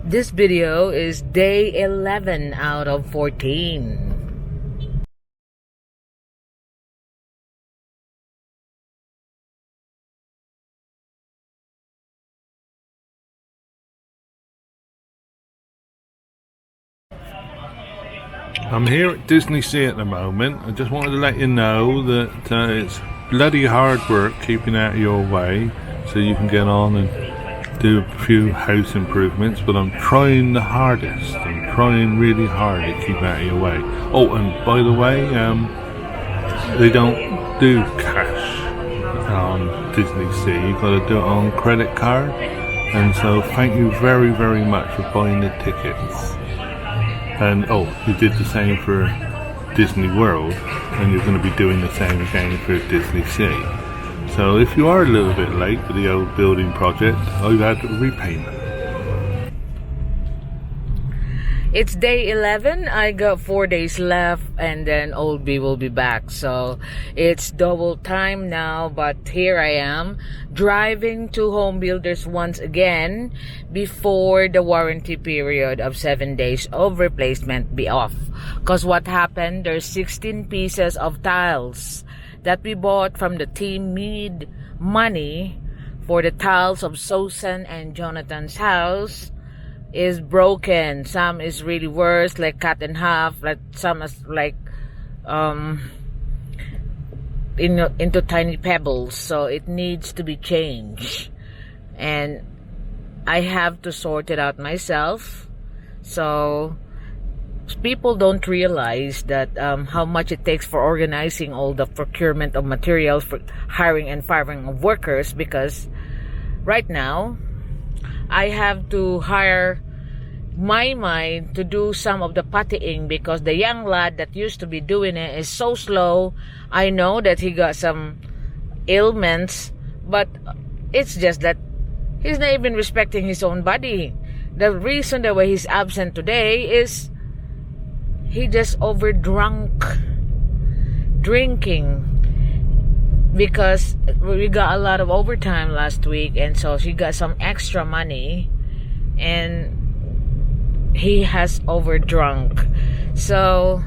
This video is day 11 out of 14. I'm here at Disney Sea at the moment. I just wanted to let you know that it's bloody hard work keeping out of your way so you can get on and do a few house improvements, but I'm trying the hardest. I'm trying really hard to keep out of your way. Oh, and by the way, they don't do cash on Disney Sea. You've got to do it on credit card, and so thank you very, very much for buying the tickets. And oh, you did the same for Disney World, and you're going to be doing the same again for Disney Sea. So if you are a little bit late for the old building project, I've had a repayment. It's day 11. I got 4 days left, and then Old B will be back. So it's double time now, but here I am driving to home builders once again before the warranty period of 7 days of replacement be off. Because what happened, there's 16 pieces of tiles that we bought from the team need money for the tiles of Susan and Jonathan's house is broken. Some is really worse, like cut in half, like some is like into tiny pebbles, so it needs to be changed, and I have to sort it out myself. So people don't realize that how much it takes for organizing all the procurement of materials, for hiring and firing of workers, because right now I have to hire my mind to do some of the puttying because the young lad that used to be doing it is so slow. I know that he got some ailments, but it's just that he's not even respecting his own body. The reason that why he's absent today is he just overdrunk drinking, because we got a lot of overtime last week, and so he got some extra money and he has overdrunk. So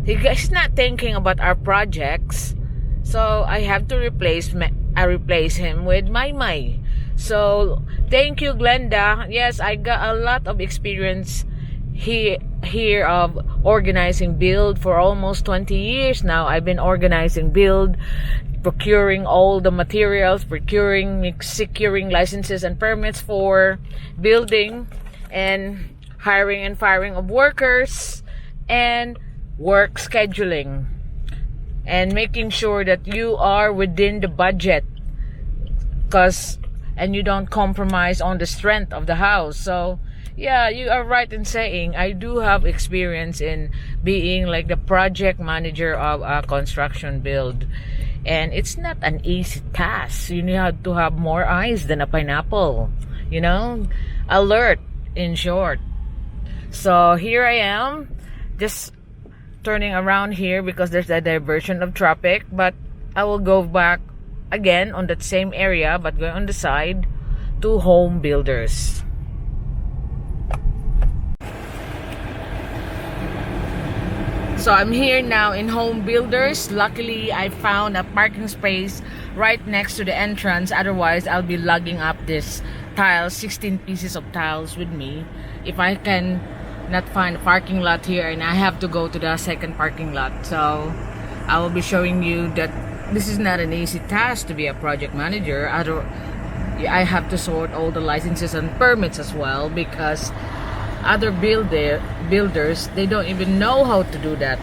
he's not thinking about our projects, so I have to replace him with my. So thank you, Glenda. Yes, I got a lot of experience here of organizing build for almost 20 years now. I've been organizing build, procuring all the materials, securing licenses and permits for building, and hiring and firing of workers, and work scheduling, and making sure that you are within the budget, and you don't compromise on the strength of the house. So yeah, you are right in saying I do have experience in being like the project manager of a construction build, and it's not an easy task. You need to have more eyes than a pineapple, alert, in short. So here I am, just turning around here because there's a diversion of traffic, but I will go back again on that same area, but going on the side to home builders. So I'm here now in home builders. Luckily, I found a parking space right next to the entrance. Otherwise, I'll be lugging up this tiles, 16 pieces of tiles with me. If I can not find a parking lot here, and I have to go to the second parking lot. So I will be showing you that this is not an easy task to be a project manager. I have to sort all the licenses and permits as well, because other builders, they don't even know how to do that.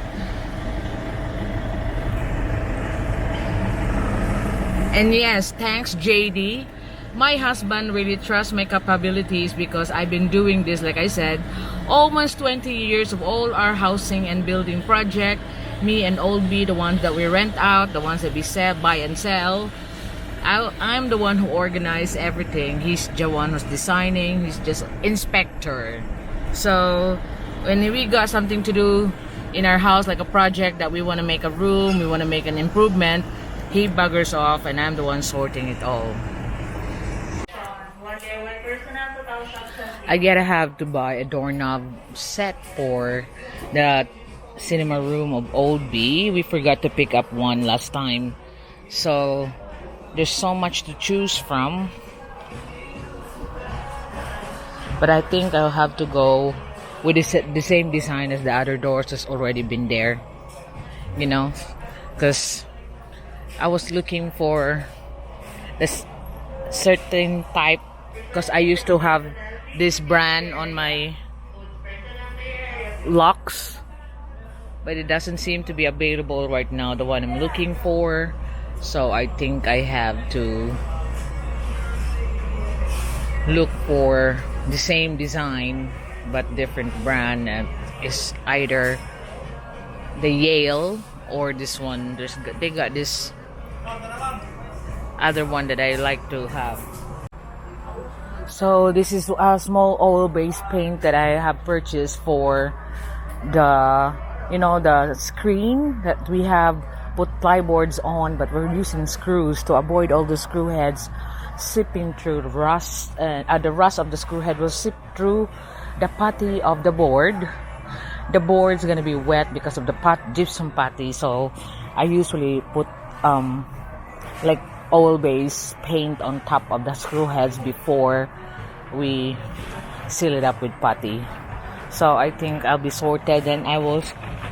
And yes, thanks JD. My husband really trusts my capabilities, because I've been doing this, like I said, almost 20 years of all our housing and building project. Me and Old B, the ones that we rent out, the ones that we buy and sell. I'm the one who organized everything. He's the one who's designing. He's just inspector. So when we got something to do in our house, like a project that we want to make a room, we want to make an improvement, he buggers off, and I'm the one sorting it all. I gotta have to buy a doorknob set for the cinema room of Old B. We forgot to pick up one last time. So there's so much to choose from. But I think I'll have to go with the same design as the other doors that's already been there. You know? Because I was looking for this certain type. Because I used to have this brand on my locks. But it doesn't seem to be available right now, the one I'm looking for. So I think I have to look for the same design but different brand. Is either the Yale or this one. They got this other one that I like to have. So this is a small oil-based paint that I have purchased for the the screen that we have put plyboards on, but we're using screws to avoid all the screw heads seeping through the rust. The rust of the screw head will seep through the putty of the board. The board's gonna be wet because of the gypsum putty, so I usually put like oil-based paint on top of the screw heads before we seal it up with putty. So I think I'll be sorted, and I will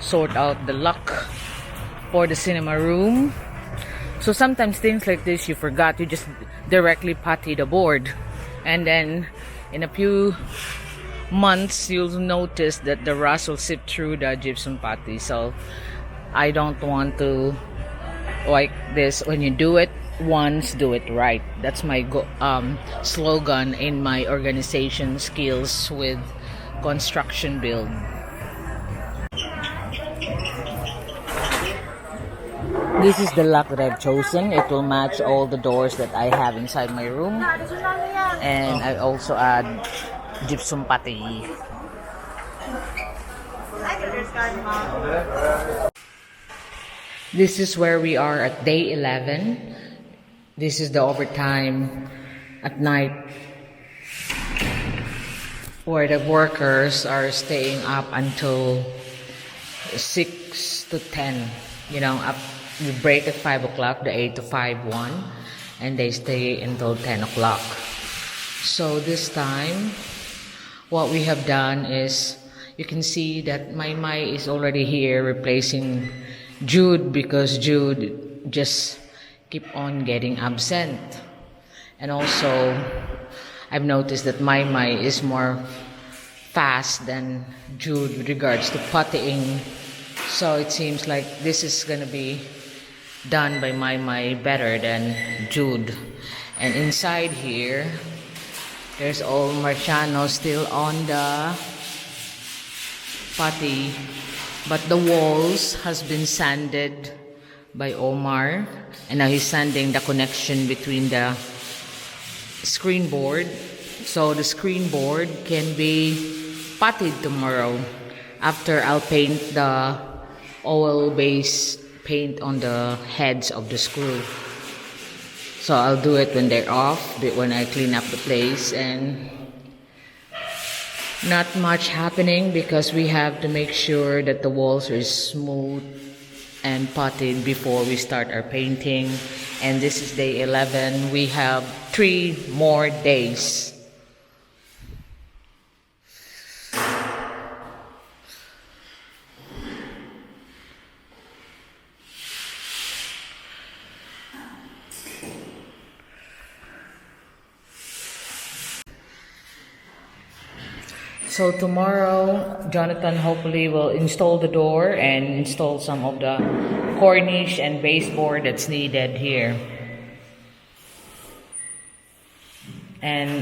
sort out the lock for the cinema room. So sometimes things like this you forgot, you just directly putty the board, and then in a few months you'll notice that the rust will seep through the gypsum putty. So I don't want to like this. When you do it once, do it right. That's my slogan in my organization skills with construction build. This is the lock that I've chosen. It will match all the doors that I have inside my room, and I also add gypsum putty. This is where we are at day 11. This is the overtime at night where the workers are staying up until 6 to 10. We break at 5 o'clock, the 8 to 5 one, and they stay until 10 o'clock. So this time, what we have done is, you can see that my is already here replacing Jude, because Jude just keep on getting absent. And also, I've noticed that my is more fast than Jude with regards to puttying. So it seems like this is gonna be done by my better than Jude. And inside here, there's all Marciano still on the putty, but the walls has been sanded by Omar, and now he's sanding the connection between the screen board, so the screen board can be puttied tomorrow after I'll paint the oil-based paint on the heads of the screw. So I'll do it when they're off, when I clean up the place. And not much happening because we have to make sure that the walls are smooth and puttied before we start our painting. And this is day 11. We have 3 more days. So tomorrow, Jonathan hopefully will install the door and install some of the cornice and baseboard that's needed here. And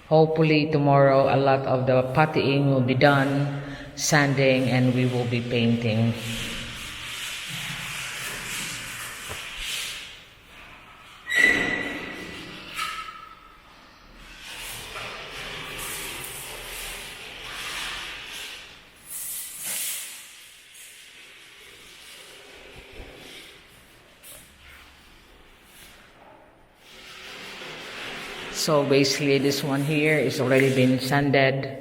hopefully tomorrow, a lot of the puttying will be done, sanding, and we will be painting. So basically this one here is already been sanded,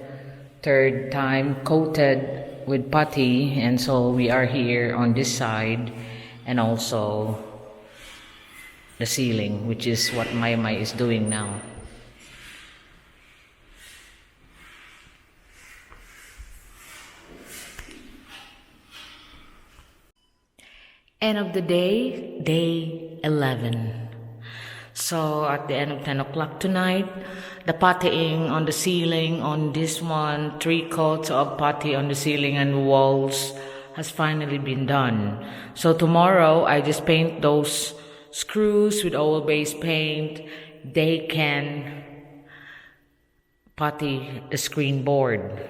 third time coated with putty, and so we are here on this side and also the ceiling, which is what Mai is doing now. End of the day, day 11. So at the end of 10 o'clock tonight, the puttying on the ceiling on this one, 3 coats of putty on the ceiling and walls has finally been done. So tomorrow I just paint those screws with oil-based paint. They can putty the screen board.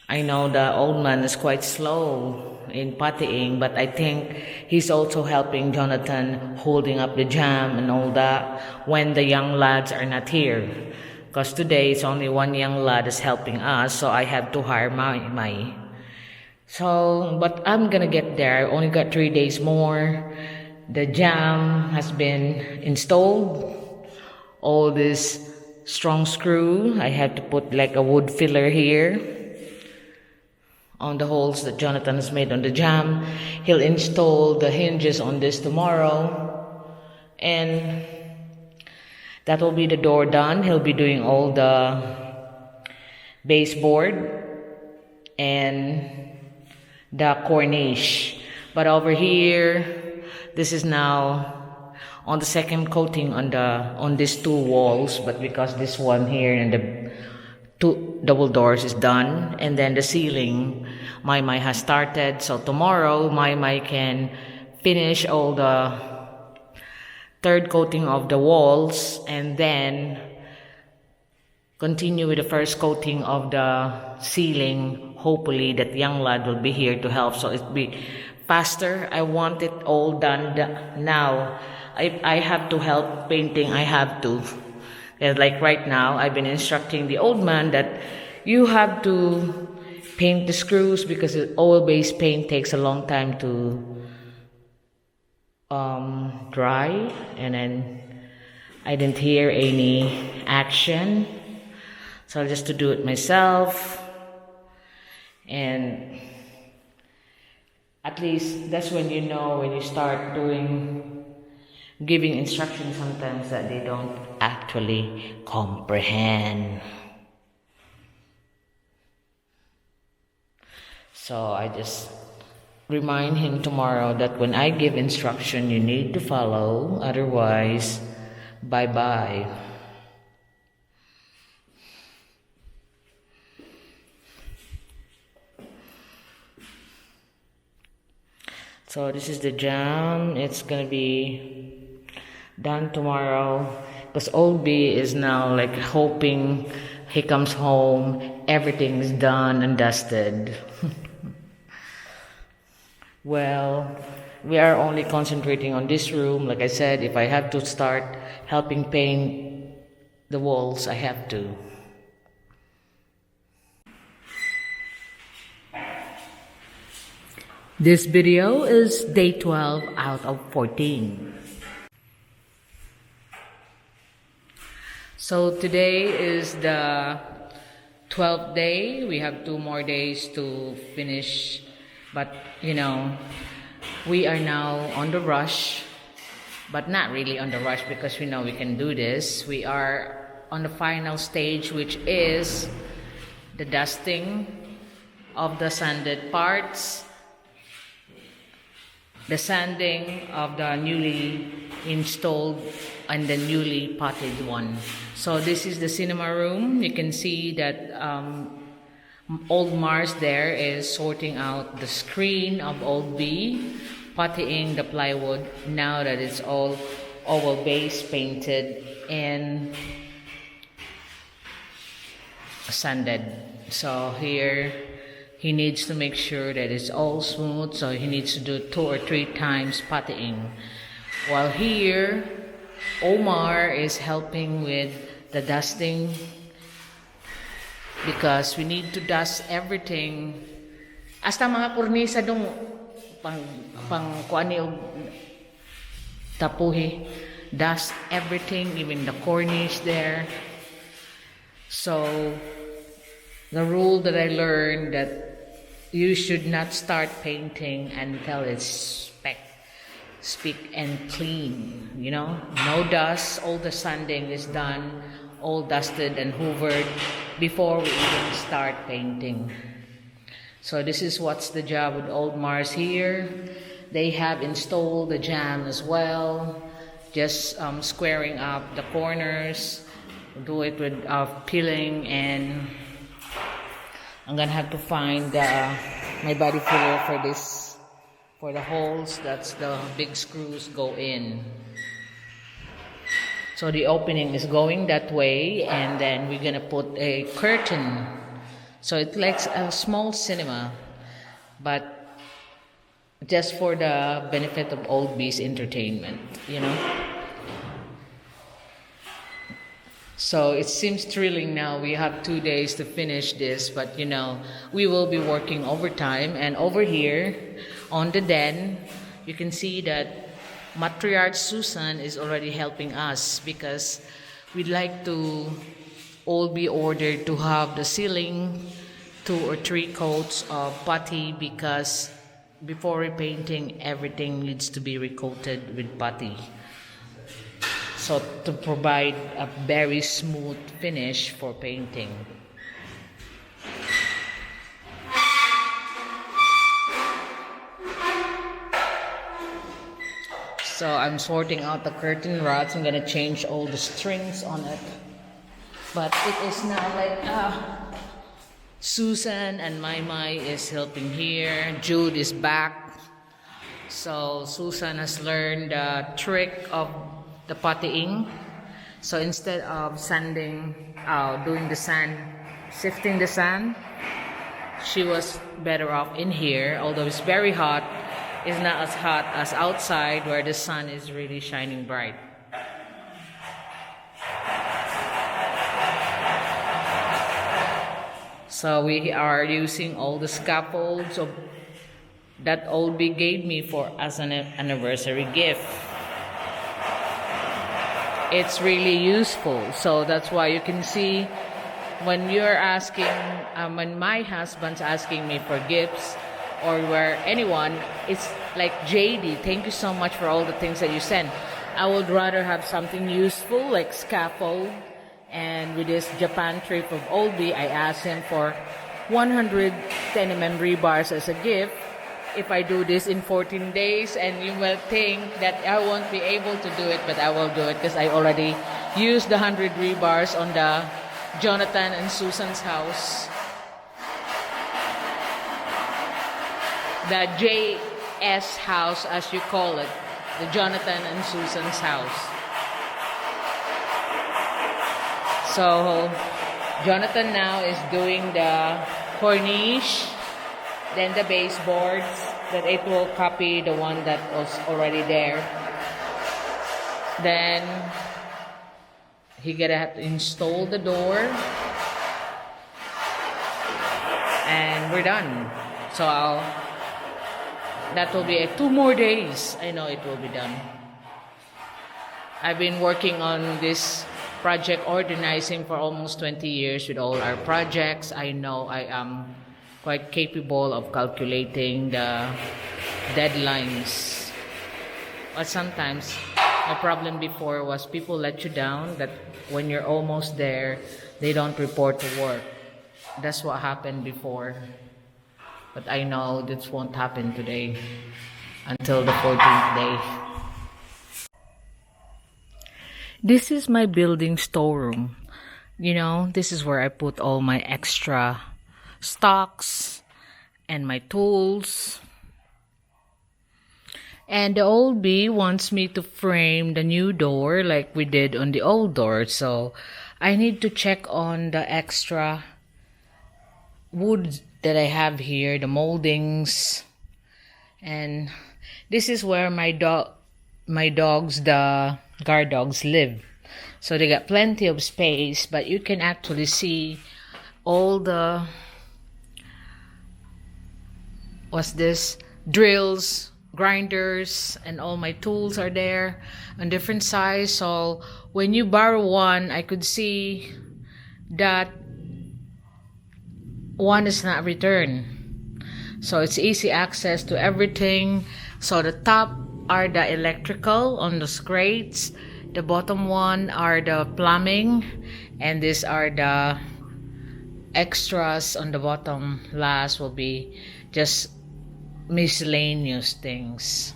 I know the old man is quite slow in puttying, but I think he's also helping Jonathan holding up the jam and all that when the young lads are not here. Because today it's only one young lad is helping us, so I have to hire my. So, but I'm gonna get there. I only got 3 days more. The jam has been installed. All this strong screw, I have to put like a wood filler here on the holes that Jonathan has made on the jam. He'll install the hinges on this tomorrow, and that will be the door done. He'll be doing all the baseboard and the cornice. But over here, this is now on the second coating on these 2 walls, but because this one here and the 2 double doors is done, and then the ceiling Mai has started. So tomorrow Mai can finish all the 3rd coating of the walls and then continue with the 1st coating of the ceiling. Hopefully that young lad will be here to help, so it'll be faster. I want it all done now. I have to help painting. I have to. And like right now, I've been instructing the old man that you have to paint the screws because the oil-based paint takes a long time to dry. And then I didn't hear any action, so just to do it myself. And at least that's when you know, when you start giving instructions sometimes that they don't actually comprehend. So I just remind him tomorrow that when I give instruction, you need to follow, otherwise, bye-bye. So this is the jam. It's gonna be done tomorrow because old B is now like hoping he comes home, everything is done and dusted. Well, we are only concentrating on this room. Like I said, if I have to start helping paint the walls, I have to. This video is day 12 out of 14. So today is the 12th day. We have 2 more days to finish, but you know, we are now on the rush, but not really on the rush because we know we can do this. We are on the final stage, which is the dusting of the sanded parts, the sanding of the newly installed and the newly potted one. So this is the cinema room. You can see that old Mars there is sorting out the screen of old B, puttying the plywood now that it's all oval base painted and sanded. So here he needs to make sure that it's all smooth, so he needs to do 2 or 3 times puttying. While here, Omar is helping with the dusting because we need to dust everything. Hasta mga kornisa dong pang kuan ni tapuhi. dust everything, even the cornice there. So the rule that I learned that you should not start painting until it's speak and clean, no dust. All the sanding is done, all dusted and hoovered before we even start painting. So this is what's the job with Old Mars here. They have installed the jam as well, just squaring up the corners, do it with peeling, and I'm gonna have to find my body filler for this, for the holes. That's the big screws go in. So the opening is going that way, and then we're gonna put a curtain. So it's like a small cinema, but just for the benefit of Old Bees entertainment, So it seems thrilling now. We have 2 days to finish this, but we will be working overtime. And over here on the den, you can see that Matriarch Susan is already helping us, because we'd like to all be ordered to have the ceiling 2 or 3 coats of putty, because before repainting, everything needs to be recoated with putty. So to provide a very smooth finish for painting. So I'm sorting out the curtain rods. I'm gonna change all the strings on it. But it is now like Susan and Mai is helping here. Jude is back. So Susan has learned the trick of the puttying. So instead of sanding, doing the sand, sifting the sand, she was better off in here. Although it's very hot, it's not as hot as outside where the sun is really shining bright. So we are using all the scaffolds that Old Bee gave me as an anniversary gift. It's really useful. So that's why you can see when you're asking, when my husband's asking me for gifts, or where anyone, it's like, JD, thank you so much for all the things that you send. I would rather have something useful like scaffold. And with this Japan trip of Old Bee, I asked him for 100 10mm rebars as a gift. If I do this in 14 days, and you will think that I won't be able to do it, but I will do it, because I already used the 100 rebars on the Jonathan and Susan's house. The JS house, as you call it, the Jonathan and Susan's house. So Jonathan now is doing the corniche, then the baseboards, that it will copy the one that was already there. Then he gonna have to install the door, and we're done. So that will be 2 more days. I know it will be done. I've been working on this project organizing for almost 20 years with all our projects. I know I am quite capable of calculating the deadlines. But sometimes my problem before was people let you down, that when you're almost there, they don't report to work. That's what happened before. But I know this won't happen today until the 14th day. This is my building storeroom. This is where I put all my extra stocks and my tools. And the Old Bee wants me to frame the new door like we did on the old door. So I need to check on the extra wood that I have here, the moldings. And this is where my dogs, the guard dogs, live. So they got plenty of space, but you can actually see all the drills grinders, and all my tools are there on different size. So when you borrow one, I could see that one is not returned. So it's easy access to everything. So the top are the electrical on the crates, the bottom one are the plumbing, and these are the extras on the bottom. Last will be just miscellaneous things.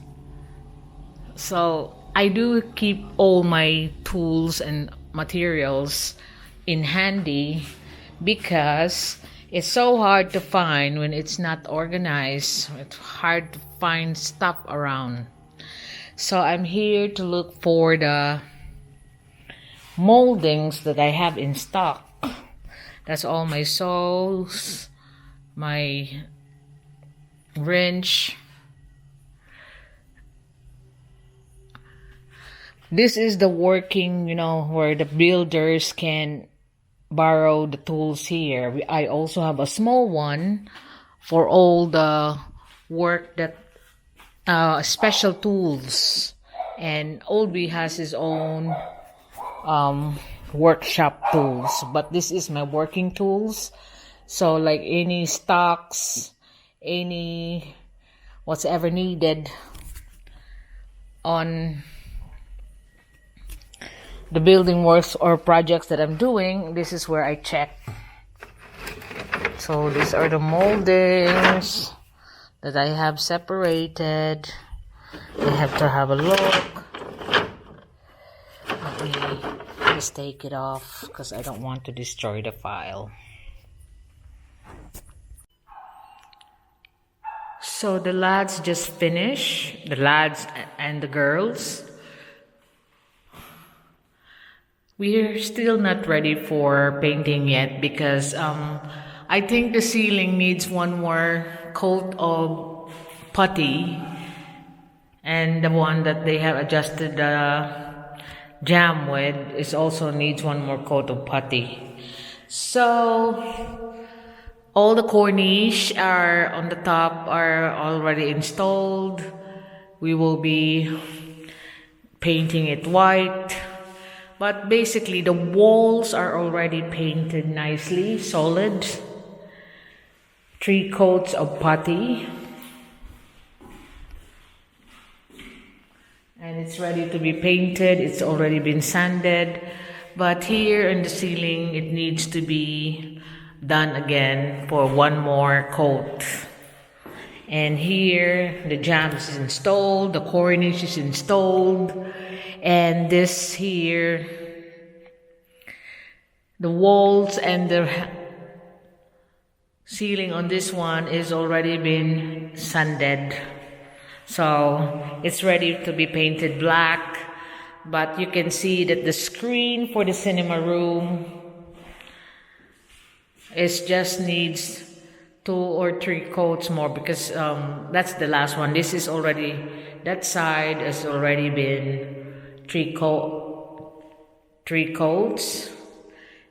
So I do keep all my tools and materials in handy because it's so hard to find when it's not organized. It's hard to find stuff around. So I'm here to look for the moldings that I have in stock. That's all my saws, my wrench. This is the working, where the builders can borrow the tools here. I also have a small one for all the work that special tools, and Olby has his own workshop tools, but this is my working tools. So like any stocks, any what's ever needed on the building works or projects that I'm doing, this is where I check. So these are the moldings that I have separated. I have to have a look. Let me just take it off because I don't want to destroy the file. So the lads just finished, the lads and the girls. We're still not ready for painting yet because I think the ceiling needs one more coat of putty, and the one that they have adjusted the jam with is also needs one more coat of putty. So all the cornice are on the top are already installed. We will be painting it white. But basically the walls are already painted nicely, solid. 3 coats of putty. And it's ready to be painted. It's already been sanded. But here in the ceiling, it needs to be done again for one more coat. And here, the jam is installed, the cornice is installed, and this here, the walls and the ceiling on this one is already been sanded. So it's ready to be painted black, but you can see that the screen for the cinema room just needs 2 or 3 coats more because that's the last one. This is already, that side has already been 3 coats.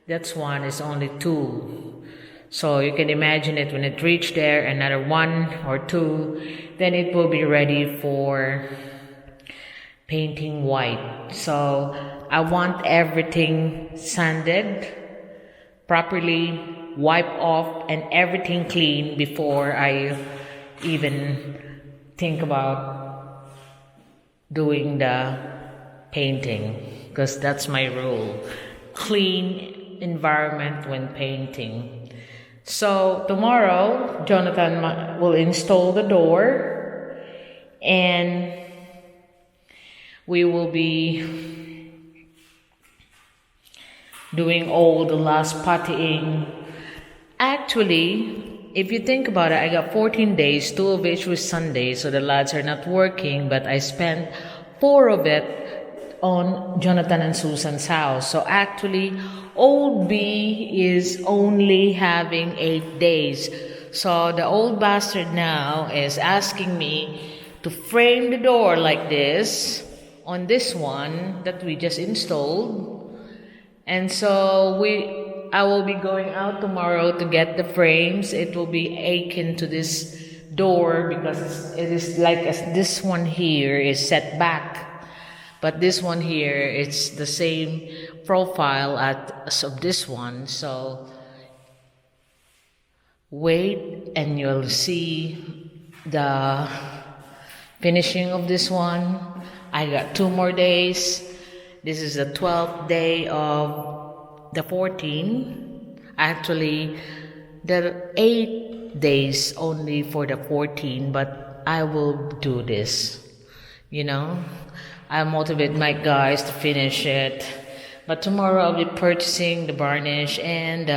That's one is only 2. So you can imagine it when it reached there, another 1 or 2, then it will be ready for painting white. So I want everything sanded properly, wipe off and everything clean before I even think about doing the painting, because that's my rule. Clean environment when painting. So tomorrow Jonathan will install the door and we will be doing all the last puttying. Actually, if you think about it, I got 14 days, 2 of which was Sunday, so the lads are not working, but I spent 4 of it on Jonathan and Susan's house. So actually, old B is only having 8 days. So the old bastard now is asking me to frame the door like this on this one that we just installed. And so I will be going out tomorrow to get the frames. It will be akin to this door, because it is like this one here is set back, but this one here, it's the same profile as of this one. So wait and you'll see the finishing of this one. I got 2 more days. This is the 12th day of the 14. Actually, there are 8 days only for the 14, but I will do this. You know, I motivate my guys to finish it. But tomorrow I'll be purchasing the varnish and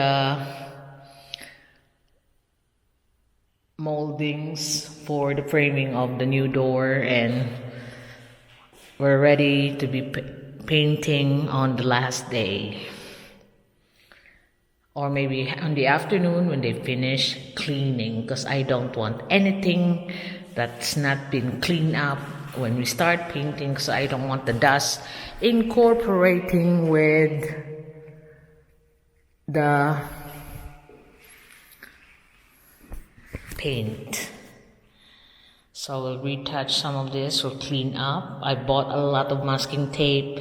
moldings for the framing of the new door, and we're ready to be painting on the last day, or maybe on the afternoon when they finish cleaning, because I don't want anything that's not been cleaned up when we start painting, so I don't want the dust incorporating with the paint. So we'll retouch some of this, we'll clean up. I bought a lot of masking tape.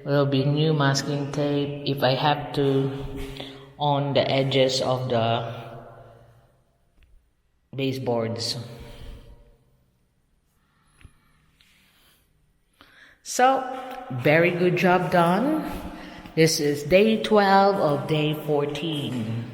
There'll be new masking tape if I have to on the edges of the baseboards. So, very good job done. This is day 12 of day 14.